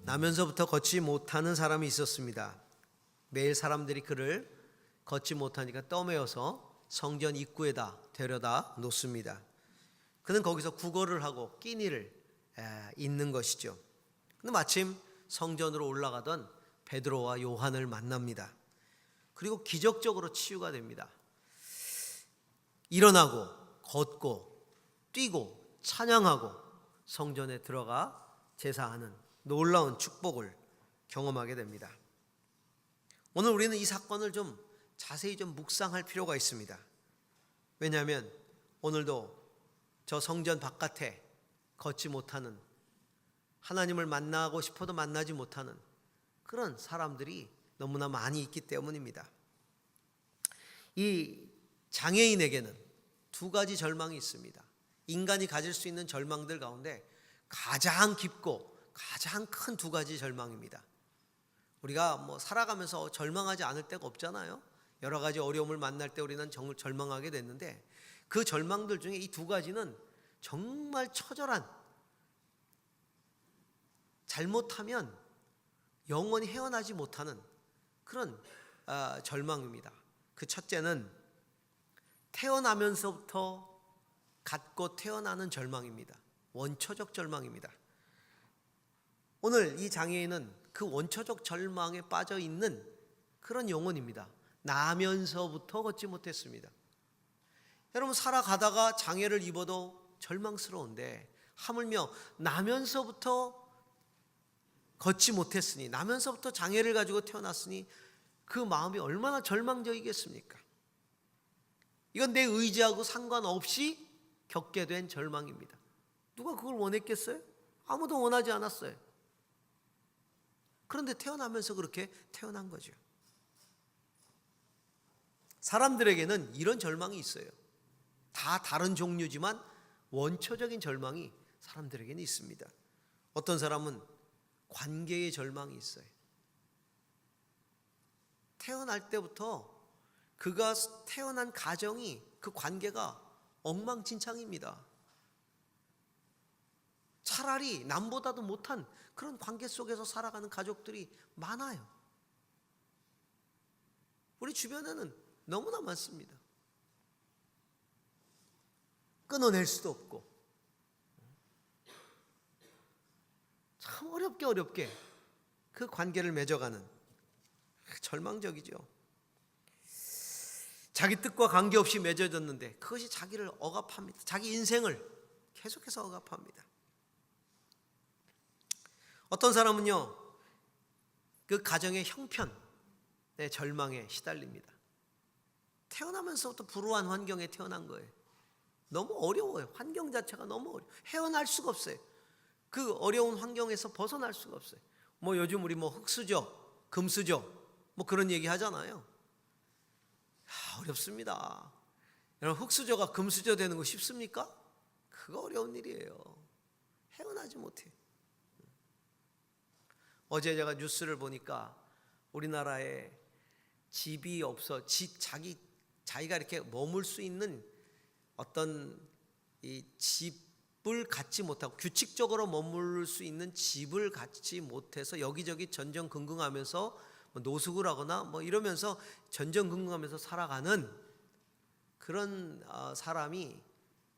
나면서부터 걷지 못하는 사람이 있었습니다. 매일 사람들이 그를 걷지 못하니까 떠매어서 성전 입구에다 데려다 놓습니다. 그는 거기서 구걸을 하고 끼니를 잇는 것이죠. 근데 마침 성전으로 올라가던 베드로와 요한을 만납니다. 그리고 기적적으로 치유가 됩니다. 일어나고 걷고 뛰고 찬양하고 성전에 들어가 제사하는 놀라운 축복을 경험하게 됩니다. 오늘 우리는 이 사건을 좀 자세히 좀 묵상할 필요가 있습니다. 왜냐하면 오늘도 저 성전 바깥에 걷지 못하는, 하나님을 만나고 싶어도 만나지 못하는 그런 사람들이 너무나 많이 있기 때문입니다. 이 장애인에게는 두 가지 절망이 있습니다. 인간이 가질 수 있는 절망들 가운데 가장 깊고 가장 큰 두 가지 절망입니다. 우리가 살아가면서 절망하지 않을 때가 없잖아요. 여러 가지 어려움을 만날 때 우리는 절망하게 됐는데, 그 절망들 중에 이 두 가지는 정말 처절한, 잘못하면 영원히 헤어나지 못하는 그런 절망입니다. 그 첫째는 태어나면서부터 갖고 태어나는 절망입니다. 원초적 절망입니다. 오늘 이 장애인은 그 원초적 절망에 빠져 있는 그런 영혼입니다. 나면서부터 걷지 못했습니다. 여러분, 살아가다가 장애를 입어도 절망스러운데 하물며 나면서부터 걷지 못했으니, 나면서부터 장애를 가지고 태어났으니 그 마음이 얼마나 절망적이겠습니까? 이건 내 의지하고 상관없이 겪게 된 절망입니다. 누가 그걸 원했겠어요? 아무도 원하지 않았어요. 그런데 태어나면서 그렇게 태어난 거죠. 사람들에게는 이런 절망이 있어요. 다 다른 종류지만 원초적인 절망이 사람들에게는 있습니다. 어떤 사람은 관계의 절망이 있어요. 태어날 때부터 그가 태어난 가정이, 그 관계가 엉망진창입니다. 차라리 남보다도 못한 그런 관계 속에서 살아가는 가족들이 많아요. 우리 주변에는 너무나 많습니다. 끊어낼 수도 없고 참 어렵게 그 관계를 맺어가는, 절망적이죠. 자기 뜻과 관계없이 맺어졌는데 그것이 자기를 억압합니다. 자기 인생을 계속해서 억압합니다. 어떤 사람은요, 그 가정의 형편의 절망에 시달립니다. 태어나면서부터 불우한 환경에 태어난 거예요. 너무 어려워요. 환경 자체가 너무 어려워요. 헤어날 수가 없어요. 그 어려운 환경에서 벗어날 수가 없어요. 요즘 우리 흙수저, 금수저 그런 얘기 하잖아요. 어렵습니다. 여러분, 흙수저가 금수저 되는 거 쉽습니까? 그거 어려운 일이에요. 헤어나지 못해. 어제 제가 뉴스를 보니까 우리나라에 집이 없어, 자기가 이렇게 머물 수 있는 어떤 이 집을 갖지 못하고, 규칙적으로 머물 수 있는 집을 갖지 못해서 여기저기 전전긍긍하면서 노숙을 하거나 이러면서 전전긍긍하면서 살아가는 그런 사람이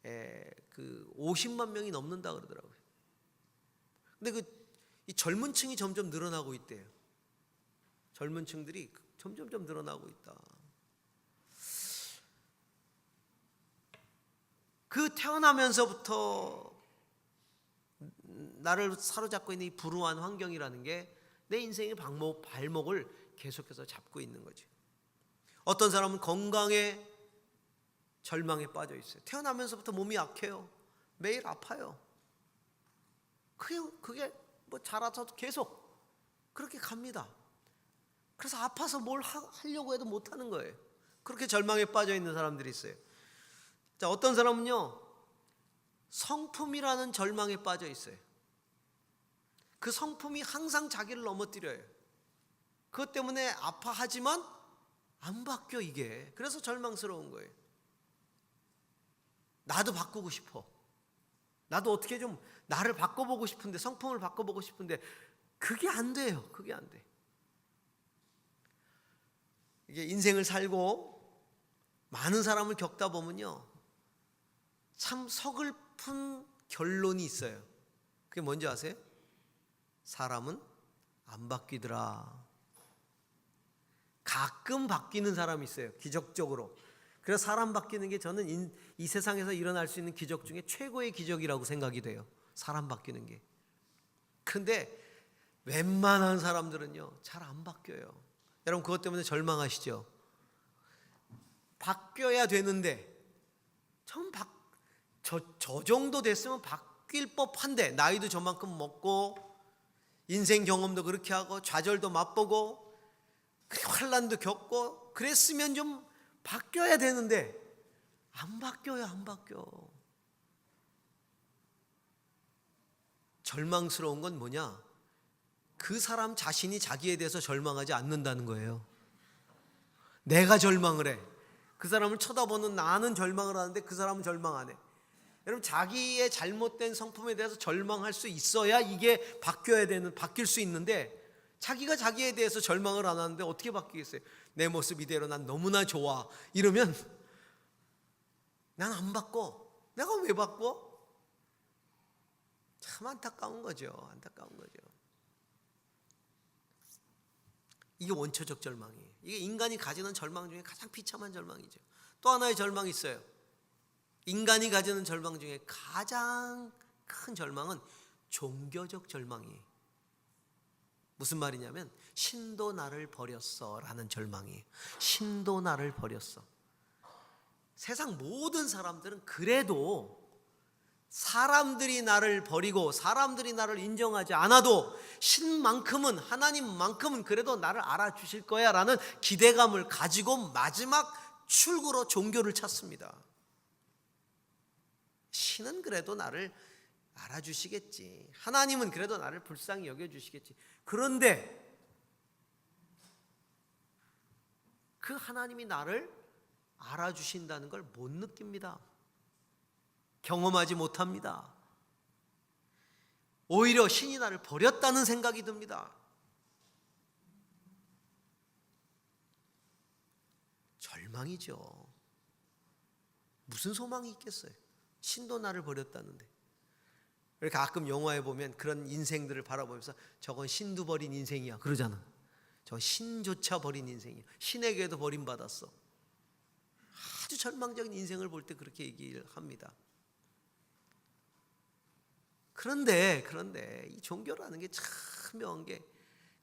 그 50만 명이 넘는다 그러더라고요. 근데 이 젊은 층이 점점 늘어나고 있대요. 젊은 층들이 점점 늘어나고 있다. 그 태어나면서부터 나를 사로잡고 있는 이 불우한 환경이라는 게 내 인생의 발목을 계속해서 잡고 있는 거죠. 어떤 사람은 건강에 절망에 빠져 있어요. 태어나면서부터 몸이 약해요. 매일 아파요. 그게 자라서도 계속 그렇게 갑니다. 그래서 아파서 뭘 하려고 해도 못하는 거예요. 그렇게 절망에 빠져 있는 사람들이 있어요. 자, 어떤 사람은요, 성품이라는 절망에 빠져 있어요. 그 성품이 항상 자기를 넘어뜨려요. 그것 때문에 아파하지만 안 바뀌어 이게. 그래서 절망스러운 거예요. 나도 바꾸고 싶어. 나도 어떻게 좀 나를 바꿔보고 싶은데, 성품을 바꿔보고 싶은데 그게 안 돼요. 그게 안 돼. 이게 인생을 살고 많은 사람을 겪다 보면요, 참 서글픈 결론이 있어요. 그게 뭔지 아세요? 사람은 안 바뀌더라. 가끔 바뀌는 사람이 있어요, 기적적으로. 그래서 사람 바뀌는 게 저는 이 세상에서 일어날 수 있는 기적 중에 최고의 기적이라고 생각이 돼요. 사람 바뀌는 게. 그런데 웬만한 사람들은요, 잘 안 바뀌어요. 여러분, 그것 때문에 절망하시죠? 바뀌어야 되는데 저 정도 됐으면 바뀔 법한데, 나이도 저만큼 먹고 인생 경험도 그렇게 하고 좌절도 맛보고 환난도 겪고 그랬으면 좀 바뀌어야 되는데 안 바뀌어요. 안 바뀌어. 절망스러운 건 뭐냐? 그 사람 자신이 자기에 대해서 절망하지 않는다는 거예요. 내가 절망을 해. 그 사람을 쳐다보는 나는 절망을 하는데 그 사람은 절망 안 해. 여러분, 자기의 잘못된 성품에 대해서 절망할 수 있어야 이게 바뀔 수 있는데, 자기가 자기에 대해서 절망을 안 하는데 어떻게 바뀌겠어요? 내 모습 이대로 난 너무나 좋아 이러면 난 안 바꿔. 내가 왜 바꿔? 참 안타까운 거죠. 안타까운 거죠. 이게 원초적 절망이에요. 이게 인간이 가지는 절망 중에 가장 비참한 절망이죠. 또 하나의 절망이 있어요. 인간이 가지는 절망 중에 가장 큰 절망은 종교적 절망이에요. 무슨 말이냐면 신도 나를 버렸어 라는 절망이에요. 신도 나를 버렸어. 세상 모든 사람들은 그래도 사람들이 나를 버리고 사람들이 나를 인정하지 않아도 신만큼은, 하나님만큼은 그래도 나를 알아주실 거야 라는 기대감을 가지고 마지막 출구로 종교를 찾습니다. 신은 그래도 나를 알아주시겠지. 하나님은 그래도 나를 불쌍히 여겨주시겠지. 그런데 그 하나님이 나를 알아주신다는 걸 못 느낍니다. 경험하지 못합니다. 오히려 신이 나를 버렸다는 생각이 듭니다. 절망이죠. 무슨 소망이 있겠어요? 신도 나를 버렸다는데. 그러니까 가끔 영화에 보면 그런 인생들을 바라보면서 저건 신도 버린 인생이야 그러잖아. 저 신조차 버린 인생이야. 신에게도 버림받았어. 아주 절망적인 인생을 볼 때 그렇게 얘기를 합니다. 그런데 이 종교라는 게 참 묘한 게,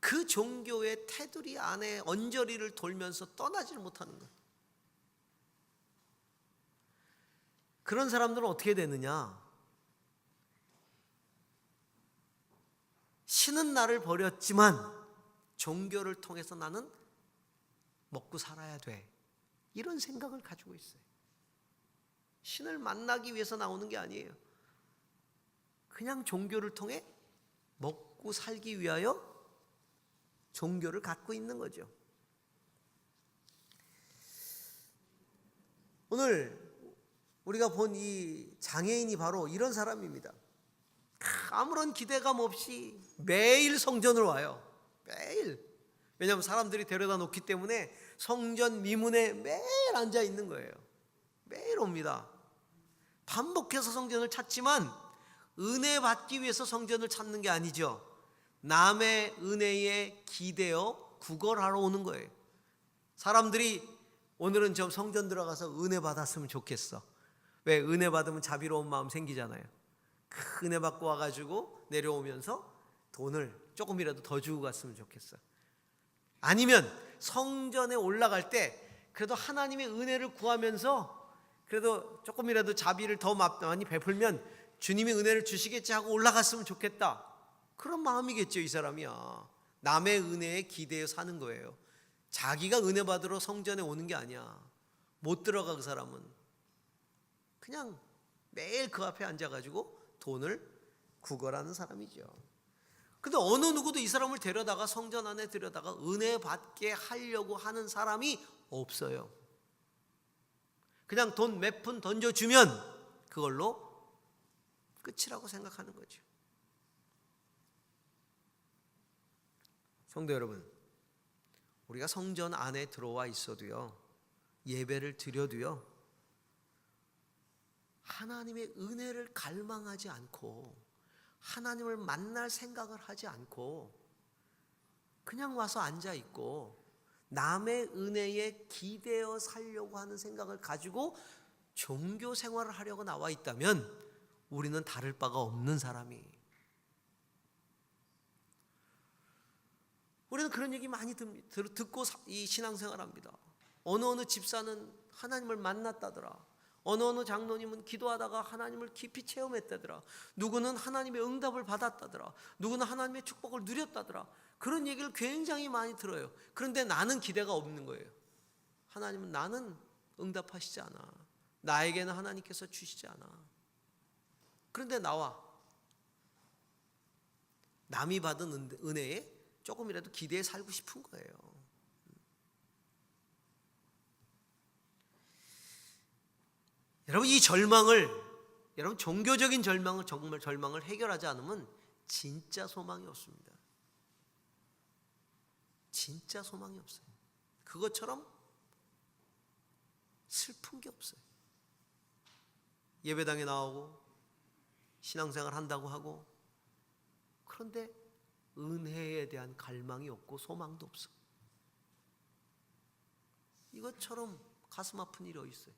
그 종교의 테두리 안에 언저리를 돌면서 떠나질 못하는 거예요. 그런 사람들은 어떻게 되느냐? 신은 나를 버렸지만 종교를 통해서 나는 먹고 살아야 돼, 이런 생각을 가지고 있어요. 신을 만나기 위해서 나오는 게 아니에요. 그냥 종교를 통해 먹고 살기 위하여 종교를 갖고 있는 거죠. 오늘 우리가 본 이 장애인이 바로 이런 사람입니다. 아무런 기대감 없이 매일 성전을 와요. 매일. 왜냐하면 사람들이 데려다 놓기 때문에 성전 미문에 매일 앉아 있는 거예요. 매일 옵니다. 반복해서 성전을 찾지만 은혜 받기 위해서 성전을 찾는 게 아니죠. 남의 은혜에 기대어 구걸하러 오는 거예요. 사람들이 오늘은 좀 성전 들어가서 은혜 받았으면 좋겠어. 왜? 은혜 받으면 자비로운 마음 생기잖아요. 그 은혜 받고 와가지고 내려오면서 돈을 조금이라도 더 주고 갔으면 좋겠어. 아니면 성전에 올라갈 때 그래도 하나님의 은혜를 구하면서 그래도 조금이라도 자비를 더 많이 베풀면 주님이 은혜를 주시겠지 하고 올라갔으면 좋겠다. 그런 마음이겠죠, 이 사람이야. 남의 은혜에 기대어 사는 거예요. 자기가 은혜 받으러 성전에 오는 게 아니야. 못 들어가. 그 사람은 그냥 매일 그 앞에 앉아가지고 돈을 구걸하는 사람이죠. 근데 어느 누구도 이 사람을 데려다가 성전 안에 들여다가 은혜 받게 하려고 하는 사람이 없어요. 그냥 돈 몇 푼 던져주면 그걸로 끝이라고 생각하는 거죠. 성도 여러분, 우리가 성전 안에 들어와 있어도요, 예배를 드려도요, 하나님의 은혜를 갈망하지 않고 하나님을 만날 생각을 하지 않고 그냥 와서 앉아 있고 남의 은혜에 기대어 살려고 하는 생각을 가지고 종교 생활을 하려고 나와 있다면 우리는 다를 바가 없는 사람이. 우리는 그런 얘기 많이 듣고 이 신앙생활합니다. 어느 집사는 하나님을 만났다더라. 어느 장로님은 기도하다가 하나님을 깊이 체험했다더라. 누구는 하나님의 응답을 받았다더라. 누구는 하나님의 축복을 누렸다더라. 그런 얘기를 굉장히 많이 들어요. 그런데 나는 기대가 없는 거예요. 하나님은 나는 응답하시지 않아. 나에게는 하나님께서 주시지 않아. 그런데 나와 남이 받은 은혜에 조금이라도 기대에 살고 싶은 거예요. 여러분, 이 절망을, 여러분 종교적인 절망을, 정말 절망을 해결하지 않으면 진짜 소망이 없습니다. 진짜 소망이 없어요. 그것처럼 슬픈 게 없어요. 예배당에 나오고 신앙생활 한다고 하고, 그런데 은혜에 대한 갈망이 없고 소망도 없어. 이것처럼 가슴 아픈 일이 어디 있어요?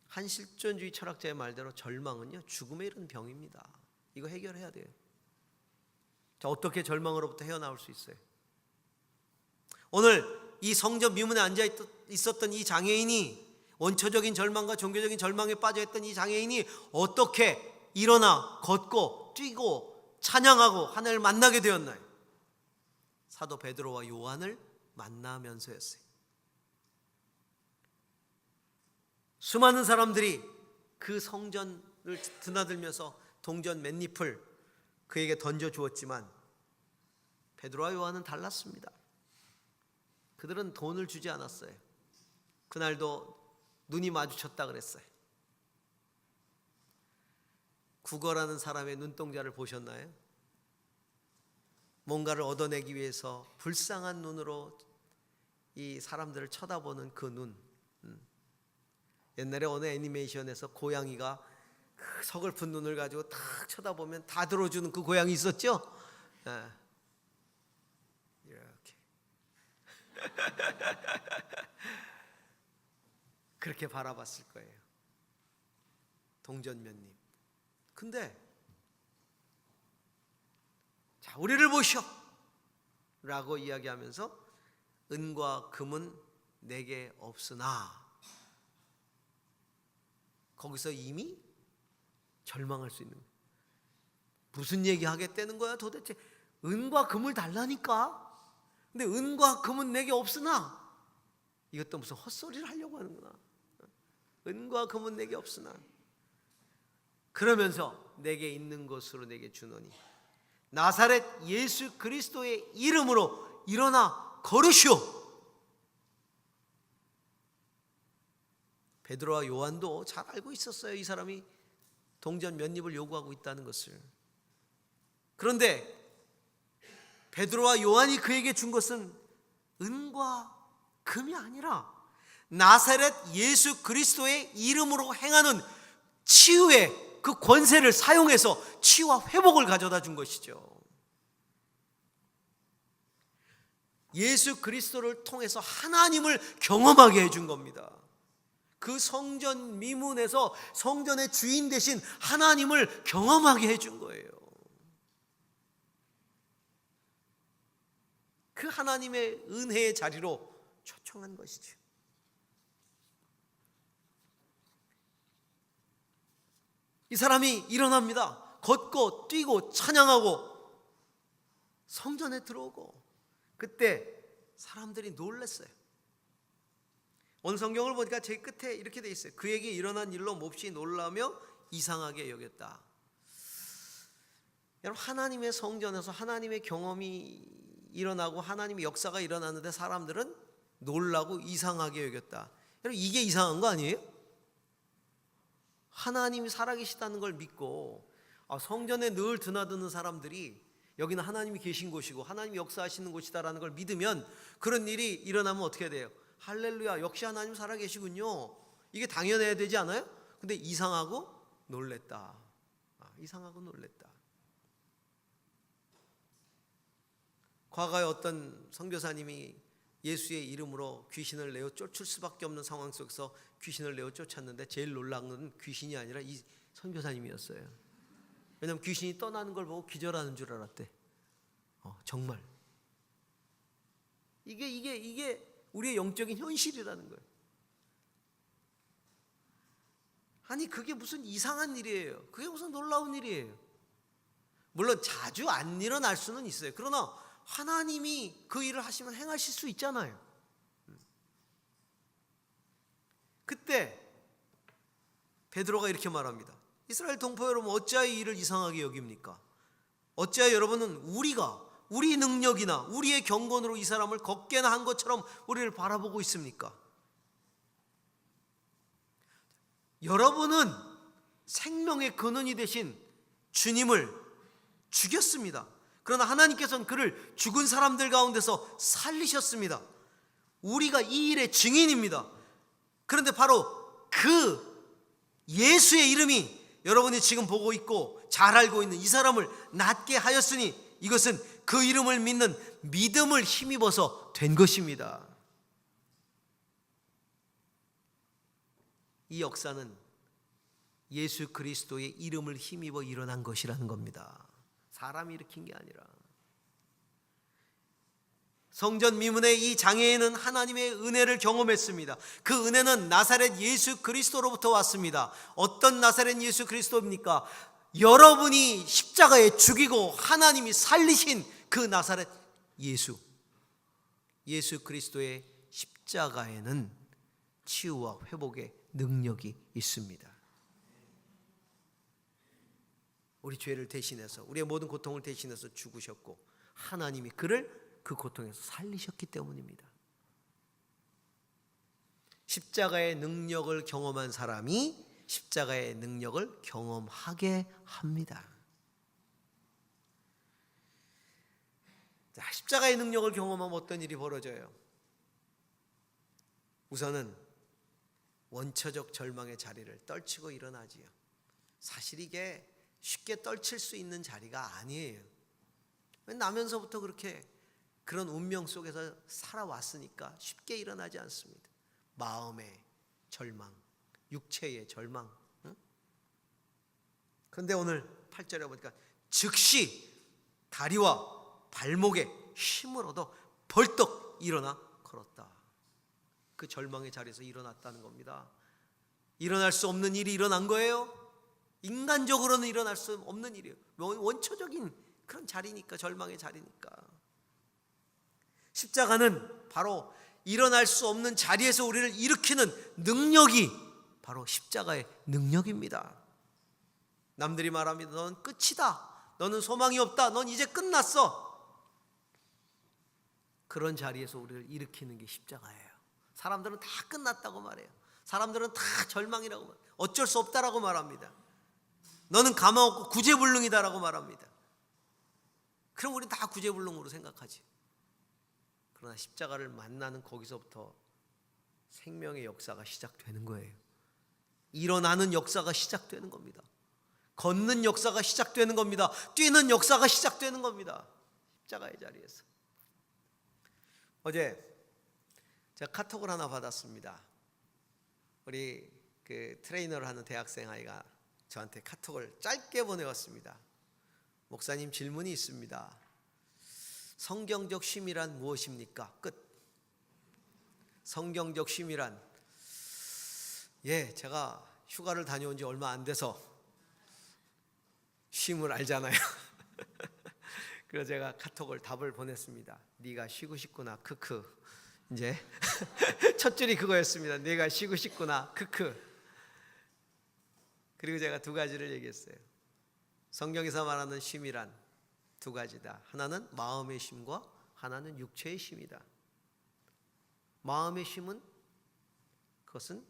한 실존주의 철학자의 말대로 절망은요, 죽음에 이른 병입니다. 이거 해결해야 돼요. 자, 어떻게 절망으로부터 헤어나올 수 있어요? 오늘 이 성전 미문에 앉아 있었던 이 장애인이, 원초적인 절망과 종교적인 절망에 빠져있던 이 장애인이 어떻게 일어나 걷고 뛰고 찬양하고 하나님을 만나게 되었나요? 사도 베드로와 요한을 만나면서였어요. 수많은 사람들이 그 성전을 드나들면서 동전 맨잎을 그에게 던져주었지만 베드로와 요한은 달랐습니다. 그들은 돈을 주지 않았어요. 그날도 눈이 마주쳤다 그랬어요. 구걸하는 사람의 눈동자를 보셨나요? 뭔가를 얻어내기 위해서 불쌍한 눈으로 이 사람들을 쳐다보는 그 눈. 옛날에 어느 애니메이션에서 고양이가 그 서글픈 눈을 가지고 탁 쳐다보면 다 들어주는 그 고양이 있었죠? 이렇게 그렇게 바라봤을 거예요. 동전면님. 근데 자, 우리를 보시오 라고 이야기하면서 은과 금은 내게 없으나, 거기서 이미 절망할 수 있는 거예요. 무슨 얘기 하겠다는 거야 도대체? 은과 금을 달라니까. 근데 은과 금은 내게 없으나, 이것도 무슨 헛소리를 하려고 하는구나. 은과 금은 내게 없으나, 그러면서 내게 있는 것으로 내게 주노니 나사렛 예수 그리스도의 이름으로 일어나 걸으시오. 베드로와 요한도 잘 알고 있었어요. 이 사람이 동전 몇 입을 요구하고 있다는 것을. 그런데 베드로와 요한이 그에게 준 것은 은과 금이 아니라 나사렛 예수 그리스도의 이름으로 행하는 치유의 그 권세를 사용해서 치유와 회복을 가져다 준 것이죠. 예수 그리스도를 통해서 하나님을 경험하게 해준 겁니다. 그 성전 미문에서 성전의 주인 되신 하나님을 경험하게 해준 거예요. 그 하나님의 은혜의 자리로 초청한 것이죠. 이 사람이 일어납니다. 걷고 뛰고 찬양하고 성전에 들어오고, 그때 사람들이 놀랐어요. 오늘 성경을 보니까 제일 끝에 이렇게 돼 있어요. 그에게 일어난 일로 몹시 놀라며 이상하게 여겼다. 여러분, 하나님의 성전에서 하나님의 경험이 일어나고 하나님의 역사가 일어나는데 사람들은 놀라고 이상하게 여겼다. 여러분, 이게 이상한 거 아니에요? 하나님이 살아계시다는 걸 믿고 성전에 늘 드나드는 사람들이 여기는 하나님이 계신 곳이고 하나님이 역사하시는 곳이다라는 걸 믿으면 그런 일이 일어나면 어떻게 돼요? 할렐루야, 역시 하나님 살아계시군요. 이게 당연해야 되지 않아요? 근데 이상하고 놀랬다. 이상하고 놀랬다. 과거에 어떤 선교사님이 예수의 이름으로 귀신을 내어 쫓을 수밖에 없는 상황 속에서 귀신을 내어 쫓았는데 제일 놀란 건 귀신이 아니라 이 선교사님이었어요. 왜냐하면 귀신이 떠나는 걸 보고 기절하는 줄 알았대. 정말 이게 우리의 영적인 현실이라는 거예요. 아니 그게 무슨 이상한 일이에요. 그게 무슨 놀라운 일이에요. 물론 자주 안 일어날 수는 있어요. 그러나 하나님이 그 일을 하시면 행하실 수 있잖아요. 그때 베드로가 이렇게 말합니다. 이스라엘 동포 여러분, 어찌하여 이 일을 이상하게 여깁니까? 어찌하여 여러분은 우리 능력이나 우리의 경건으로 이 사람을 걷게나 한 것처럼 우리를 바라보고 있습니까? 여러분은 생명의 근원이 되신 주님을 죽였습니다. 그러나 하나님께서는 그를 죽은 사람들 가운데서 살리셨습니다. 우리가 이 일의 증인입니다. 그런데 바로 그 예수의 이름이 여러분이 지금 보고 있고 잘 알고 있는 이 사람을 낫게 하였으니 이것은 그 이름을 믿는 믿음을 힘입어서 된 것입니다. 이 역사는 예수 그리스도의 이름을 힘입어 일어난 것이라는 겁니다. 사람이 일으킨 게 아니라. 성전 미문의 이 장애인은 하나님의 은혜를 경험했습니다. 그 은혜는 나사렛 예수 그리스도로부터 왔습니다. 어떤 나사렛 예수 그리스도입니까? 여러분이 십자가에 죽이고 하나님이 살리신 그 나사렛 예수 그리스도의 십자가에는 치유와 회복의 능력이 있습니다. 우리 죄를 대신해서, 우리의 모든 고통을 대신해서 죽으셨고 하나님이 그를 그 고통에서 살리셨기 때문입니다. 십자가의 능력을 경험한 사람이 십자가의 능력을 경험하게 합니다. 자, 십자가의 능력을 경험하면 어떤 일이 벌어져요? 우선은 원초적 절망의 자리를 떨치고 일어나지요. 사실 이게 쉽게 떨칠 수 있는 자리가 아니에요. 나면서부터 그런 운명 속에서 살아왔으니까 쉽게 일어나지 않습니다. 마음의 절망, 육체의 절망. 그런데 오늘 8절에 보니까 즉시 다리와 발목에 힘을 얻어 벌떡 일어나 걸었다. 그 절망의 자리에서 일어났다는 겁니다. 일어날 수 없는 일이 일어난 거예요. 인간적으로는 일어날 수 없는 일이에요. 원초적인 그런 자리니까, 절망의 자리니까. 십자가는 바로 일어날 수 없는 자리에서 우리를 일으키는 능력이 바로 십자가의 능력입니다. 남들이 말합니다. 너는 끝이다. 너는 소망이 없다. 넌 이제 끝났어. 그런 자리에서 우리를 일으키는 게 십자가예요. 사람들은 다 끝났다고 말해요. 사람들은 다 절망이라고 말해요. 어쩔 수 없다라고 말합니다. 너는 가망 없고 구제불능이다라고 말합니다. 그럼 우리는 다 구제불능으로 생각하지. 그러나 십자가를 만나는 거기서부터 생명의 역사가 시작되는 거예요. 일어나는 역사가 시작되는 겁니다. 걷는 역사가 시작되는 겁니다. 뛰는 역사가 시작되는 겁니다. 십자가의 자리에서. 어제 제가 카톡을 하나 받았습니다. 우리 그 트레이너를 하는 대학생 아이가 저한테 카톡을 짧게 보내왔습니다. 목사님, 질문이 있습니다. 성경적 쉼이란 무엇입니까? 끝. 성경적 쉼이란, 제가 휴가를 다녀온 지 얼마 안 돼서 쉼을 알잖아요. 그래서 제가 카톡을 답을 보냈습니다. 네가 쉬고 싶구나, 크크. 이제 첫 줄이 그거였습니다. 네가 쉬고 싶구나, 크크. 그리고 제가 두 가지를 얘기했어요. 성경에서 말하는 쉼이란 두 가지다. 하나는 마음의 쉼과 하나는 육체의 쉼이다. 마음의 쉼은 그것은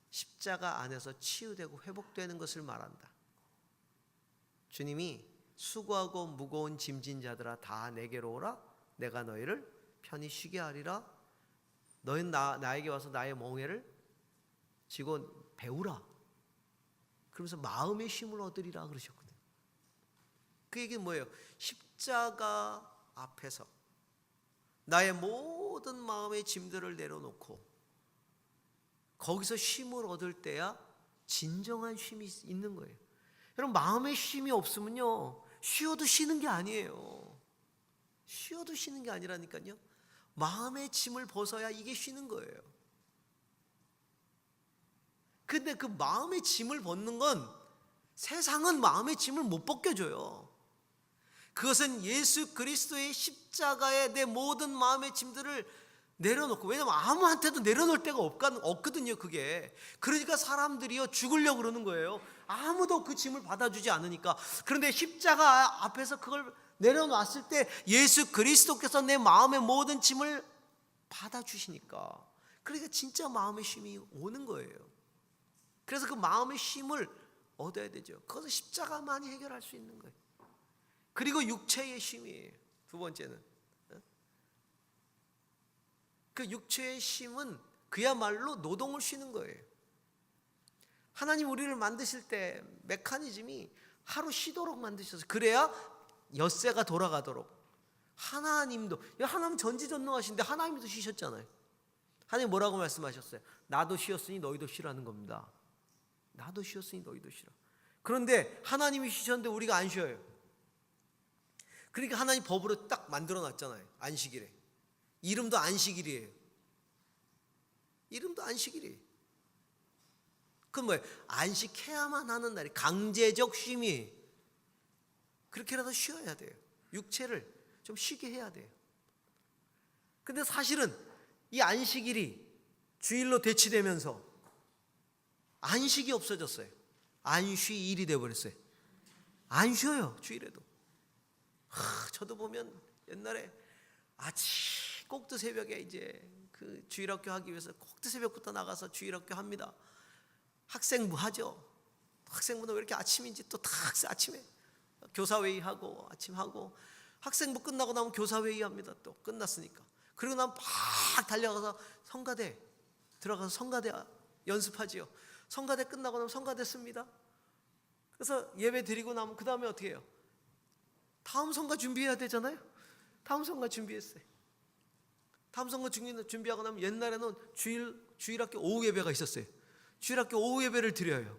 십자가 안에서 치유되고 회복되는 것을 말한다. 주님이 수고하고 무거운 짐진 자들아 다 내게로 오라. 내가 너희를 편히 쉬게 하리라. 너희는 나에게 와서 나의 멍에를 지고 배우라. 그러면서 마음의 쉼을 얻으리라 그러셨거든요. 그 얘기는 뭐예요? 십자가 앞에서 나의 모든 마음의 짐들을 내려놓고 거기서 쉼을 얻을 때야 진정한 쉼이 있는 거예요. 여러분, 마음의 쉼이 없으면요, 쉬어도 쉬는 게 아니에요. 쉬어도 쉬는 게 아니라니까요. 마음의 짐을 벗어야 이게 쉬는 거예요. 근데 그 마음의 짐을 벗는 건 세상은 마음의 짐을 못 벗겨줘요. 그것은 예수 그리스도의 십자가에 내 모든 마음의 짐들을 내려놓고, 왜냐면 아무한테도 내려놓을 데가 없거든요, 그게. 그러니까 사람들이요, 죽으려고 그러는 거예요. 아무도 그 짐을 받아주지 않으니까. 그런데 십자가 앞에서 그걸 내려놨을 때 예수 그리스도께서 내 마음의 모든 짐을 받아주시니까, 그러니까 진짜 마음의 쉼이 오는 거예요. 그래서 그 마음의 쉼을 얻어야 되죠. 그것은 십자가만이 해결할 수 있는 거예요. 그리고 육체의 쉼이에요. 두 번째는, 그 육체의 쉼은 그야말로 노동을 쉬는 거예요. 하나님 우리를 만드실 때 메커니즘이 하루 쉬도록 만드셔서, 그래야 엿새가 돌아가도록. 하나님도, 하나님 전지전능하신데 하나님도 쉬셨잖아요. 하나님 뭐라고 말씀하셨어요? 나도 쉬었으니 너희도 쉬라는 겁니다. 나도 쉬었으니 너희도 쉬라. 그런데 하나님이 쉬셨는데 우리가 안 쉬어요. 그러니까 하나님 법으로 딱 만들어 놨잖아요. 안식일에. 이름도 안식일이에요. 이름도 안식일이에요. 그건 뭐예요? 안식해야만 하는 날이, 강제적 쉼이. 그렇게라도 쉬어야 돼요. 육체를 좀 쉬게 해야 돼요. 근데 사실은 이 안식일이 주일로 대치되면서 안식이 없어졌어요. 안쉬일이 되어버렸어요. 안 쉬어요, 주일에도. 저도 보면 옛날에 꼭두 새벽에 이제 그 주일학교 하기 위해서 꼭두 새벽부터 나가서 주일학교 합니다. 학생부 하죠. 학생부는 왜 이렇게 아침인지, 또 다 아침에 교사회의 하고 아침 하고, 학생부 끝나고 나면 교사회의 합니다. 또 끝났으니까. 그리고 나면 막 달려가서 성가대 들어가서 성가대 연습하지요. 성가대 끝나고 나면 성가대 씁니다. 그래서 예배 드리고 나면 그 다음에 어떻게 해요? 다음 성가 준비해야 되잖아요. 다음 성가 준비했어요. 다음 성가 준비하고 나면, 옛날에는 주일학교 오후 예배가 있었어요. 주일학교 오후 예배를 드려요.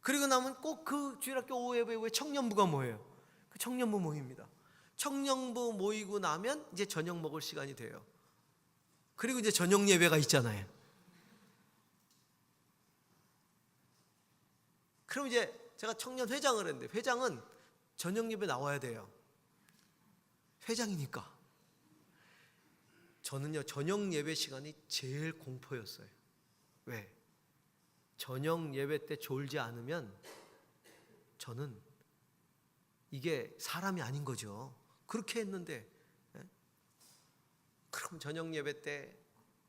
그리고 나면 꼭 그 주일학교 오후 예배 후에 청년부가 모여요. 그 청년부 모입니다. 청년부 모이고 나면 이제 저녁 먹을 시간이 돼요. 그리고 이제 저녁 예배가 있잖아요. 그럼 이제 제가 청년 회장을 했는데, 회장은 저녁 예배 나와야 돼요. 회장이니까. 저는요, 저녁 예배 시간이 제일 공포였어요. 왜? 저녁 예배 때 졸지 않으면 저는 이게 사람이 아닌 거죠. 그렇게 했는데, 그럼 저녁 예배 때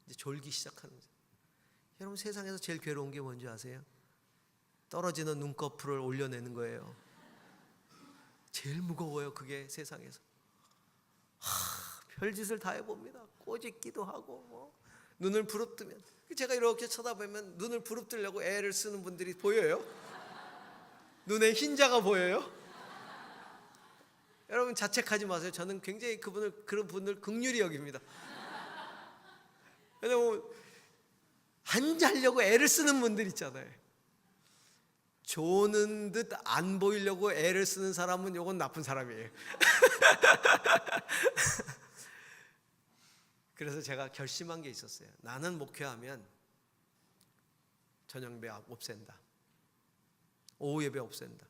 이제 졸기 시작하는 거죠. 여러분, 세상에서 제일 괴로운 게 뭔지 아세요? 떨어지는 눈꺼풀을 올려내는 거예요. 제일 무거워요, 그게 세상에서. 별짓을 다 해봅니다. 꼬집기도 하고, 눈을 부릅뜨면, 제가 이렇게 쳐다보면 눈을 부릅뜨려고 애를 쓰는 분들이 보여요. 눈에 흰자가 보여요. 여러분, 자책하지 마세요. 저는 굉장히 그런 분을 긍휼히 여깁니다. 왜냐면 안 자려고 애를 쓰는 분들 있잖아요. 조는 듯 안 보이려고 애를 쓰는 사람은 요건 나쁜 사람이에요. 그래서 제가 결심한 게 있었어요. 나는 목회하면 저녁 예배 없앤다. 오후 예배 없앤다.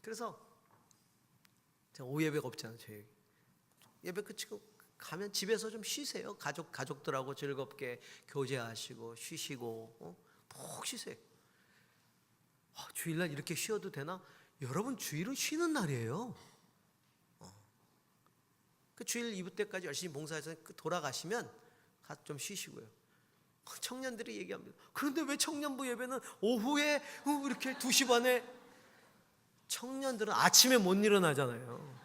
그래서 제가 오후 예배가 없잖아요. 저희 예배 끝이고 가면 집에서 좀 쉬세요. 가족들하고 즐겁게 교제하시고 쉬시고 푹 쉬세요. 주일날 이렇게 쉬어도 되나? 여러분, 주일은 쉬는 날이에요. 그 주일 이브 때까지 열심히 봉사해서 돌아가시면 가서 좀 쉬시고요. 청년들이 얘기합니다. 그런데 왜 청년부 예배는 오후에 이렇게 2시 반에 청년들은 아침에 못 일어나잖아요.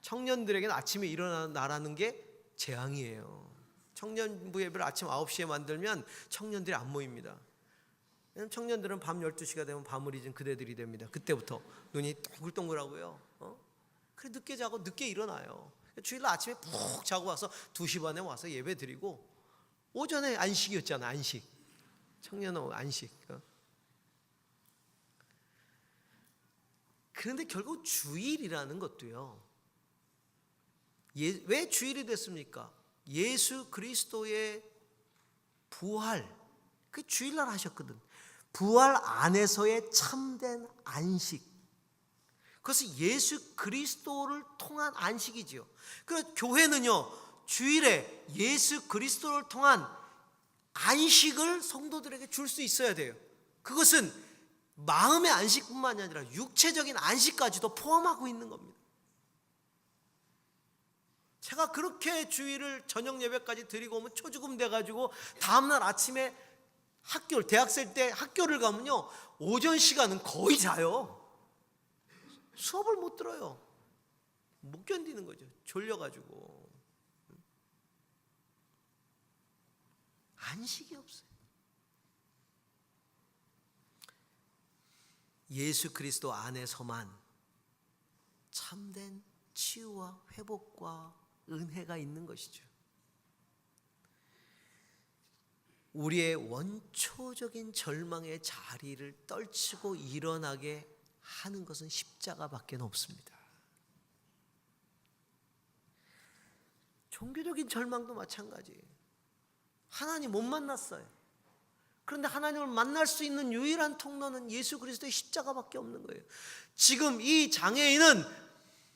청년들에게는 아침에 일어나라는 게 재앙이에요. 청년부 예배를 아침 9시에 만들면 청년들이 안 모입니다. 왜냐면 청년들은 밤 12시가 되면 밤을 잊은 그대들이 됩니다. 그때부터 눈이 동글동글하고요. 그래 늦게 자고 늦게 일어나요. 주일날 아침에 푹 자고 와서 2시 반에 와서 예배 드리고, 오전에 안식이었잖아. 안식. 청년은 안식. 그런데 결국 주일이라는 것도요, 왜 주일이 됐습니까? 예수 그리스도의 부활, 그 주일날 하셨거든. 부활 안에서의 참된 안식, 그것은 예수 그리스도를 통한 안식이지요. 그래서 교회는요, 주일에 예수 그리스도를 통한 안식을 성도들에게 줄 수 있어야 돼요. 그것은 마음의 안식뿐만이 아니라 육체적인 안식까지도 포함하고 있는 겁니다. 제가 그렇게 주일을 저녁 예배까지 드리고 오면 초죽음 돼가지고 다음날 아침에 대학생 때 학교를 가면요, 오전 시간은 거의 자요. 수업을 못 들어요. 못 견디는 거죠. 졸려가지고. 안식이 없어요. 예수 그리스도 안에서만 참된 치유와 회복과 은혜가 있는 것이죠. 우리의 원초적인 절망의 자리를 떨치고 일어나게 하는 것은 십자가밖에 없습니다. 종교적인 절망도 마찬가지예요. 하나님 못 만났어요. 그런데 하나님을 만날 수 있는 유일한 통로는 예수 그리스도의 십자가밖에 없는 거예요. 지금 이 장애인은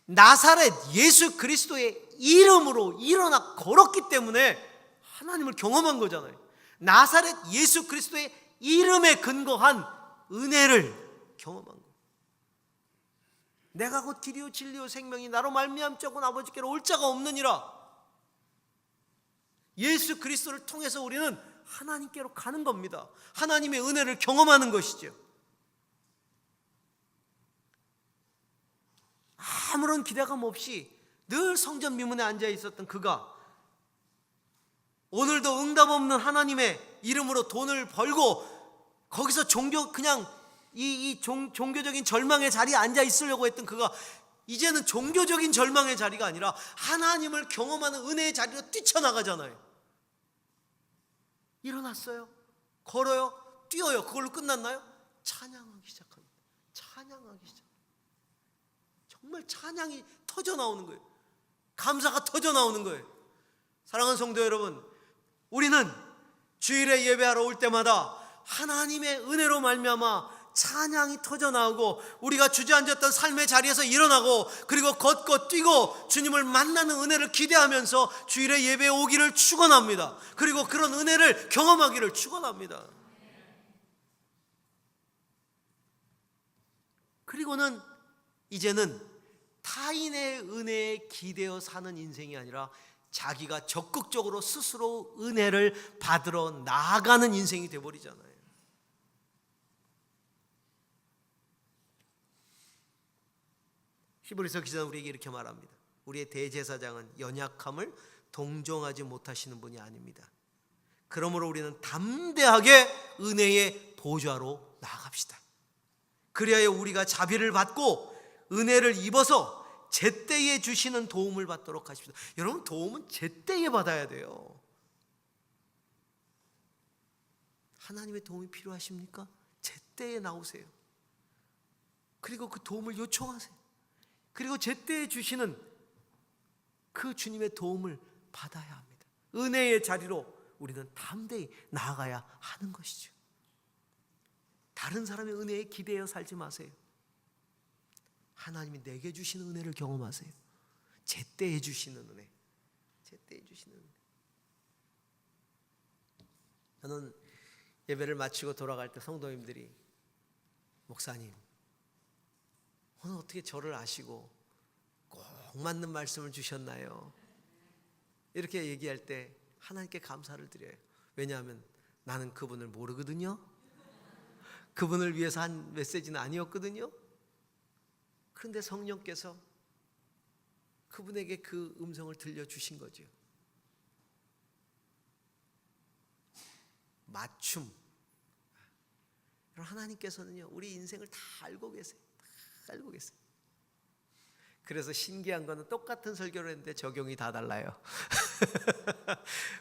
나사렛 예수 그리스도의 이름으로 일어나 걸었기 때문에 하나님을 경험한 거잖아요. 나사렛 예수 그리스도의 이름에 근거한 은혜를 경험한 거예요. 내가 곧 길이요 진리요 생명이 나로 말미암자고는 아버지께로 올 자가 없느니라. 예수 그리스도를 통해서 우리는 하나님께로 가는 겁니다. 하나님의 은혜를 경험하는 것이죠. 아무런 기대감 없이 늘 성전 미문에 앉아 있었던 그가 오늘도 응답 없는 하나님의 이름으로 돈을 벌고 거기서 종교적인 절망의 자리에 앉아 있으려고 했던 그가 이제는 종교적인 절망의 자리가 아니라 하나님을 경험하는 은혜의 자리로 뛰쳐나가잖아요. 일어났어요. 걸어요. 뛰어요. 그걸로 끝났나요? 찬양하기 시작합니다. 찬양하기 시작. 정말 찬양이 터져 나오는 거예요. 감사가 터져 나오는 거예요. 사랑하는 성도 여러분, 우리는 주일에 예배하러 올 때마다 하나님의 은혜로 말미암아 찬양이 터져 나오고 우리가 주저앉았던 삶의 자리에서 일어나고 그리고 걷고 뛰고 주님을 만나는 은혜를 기대하면서 주일에 예배에 오기를 축원합니다. 그리고 그런 은혜를 경험하기를 축원합니다. 그리고는 이제는 타인의 은혜에 기대어 사는 인생이 아니라 자기가 적극적으로 스스로 은혜를 받으러 나아가는 인생이 되어버리잖아요. 히브리서 기자는 우리에게 이렇게 말합니다. 우리의 대제사장은 연약함을 동정하지 못하시는 분이 아닙니다. 그러므로 우리는 담대하게 은혜의 보좌로 나아갑시다. 그리하여 우리가 자비를 받고 은혜를 입어서 제때에 주시는 도움을 받도록 하십시다. 여러분, 도움은 제때에 받아야 돼요. 하나님의 도움이 필요하십니까? 제때에 나오세요. 그리고 그 도움을 요청하세요. 그리고 제때에 주시는 그 주님의 도움을 받아야 합니다. 은혜의 자리로 우리는 담대히 나아가야 하는 것이죠. 다른 사람의 은혜에 기대어 살지 마세요. 하나님이 내게 주시는 은혜를 경험하세요. 제때에 주시는 은혜. 제때에 주시는 은혜. 저는 예배를 마치고 돌아갈 때 성도님들이 목사님, 오늘 어떻게 저를 아시고 꼭 맞는 말씀을 주셨나요? 이렇게 얘기할 때 하나님께 감사를 드려요. 왜냐하면 나는 그분을 모르거든요. 그분을 위해서 한 메시지는 아니었거든요. 그런데 성령께서 그분에게 그 음성을 들려주신 거죠. 맞춤. 하나님께서는요, 우리 인생을 다 알고 계세요. 다 알고 계세요. 그래서 신기한 거는 똑같은 설교를 했는데 적용이 다 달라요.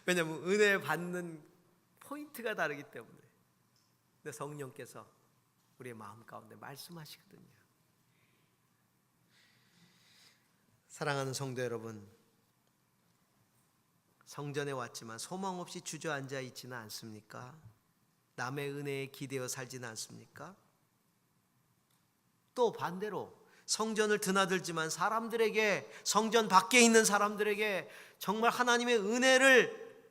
왜냐하면 은혜 받는 포인트가 다르기 때문에. 근데 성령께서 우리의 마음 가운데 말씀하시거든요. 사랑하는 성도 여러분, 성전에 왔지만 소망 없이 주저앉아 있지는 않습니까? 남의 은혜에 기대어 살지는 않습니까? 또 반대로 성전을 드나들지만 사람들에게, 성전 밖에 있는 사람들에게 정말 하나님의 은혜를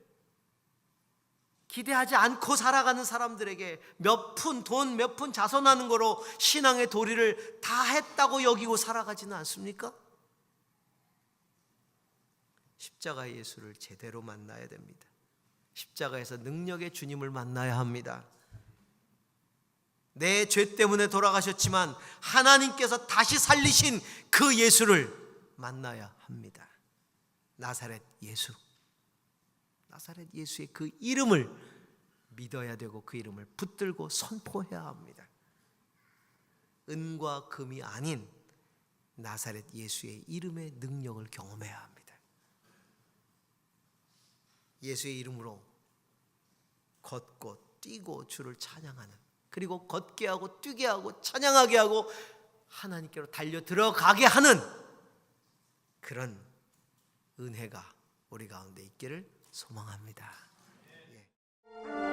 기대하지 않고 살아가는 사람들에게 몇 푼 돈, 몇 푼 자선하는 거로 신앙의 도리를 다 했다고 여기고 살아가지는 않습니까? 십자가 예수를 제대로 만나야 됩니다. 십자가에서 능력의 주님을 만나야 합니다. 내 죄 때문에 돌아가셨지만 하나님께서 다시 살리신 그 예수를 만나야 합니다. 나사렛 예수. 나사렛 예수의 그 이름을 믿어야 되고 그 이름을 붙들고 선포해야 합니다. 은과 금이 아닌 나사렛 예수의 이름의 능력을 경험해야 합니다. 예수의 이름으로 걷고 뛰고 주를 찬양하는, 그리고 걷게 하고 뛰게 하고 찬양하게 하고 하나님께로 달려 들어가게 하는 그런 은혜가 우리 가운데 있기를 소망합니다. 예.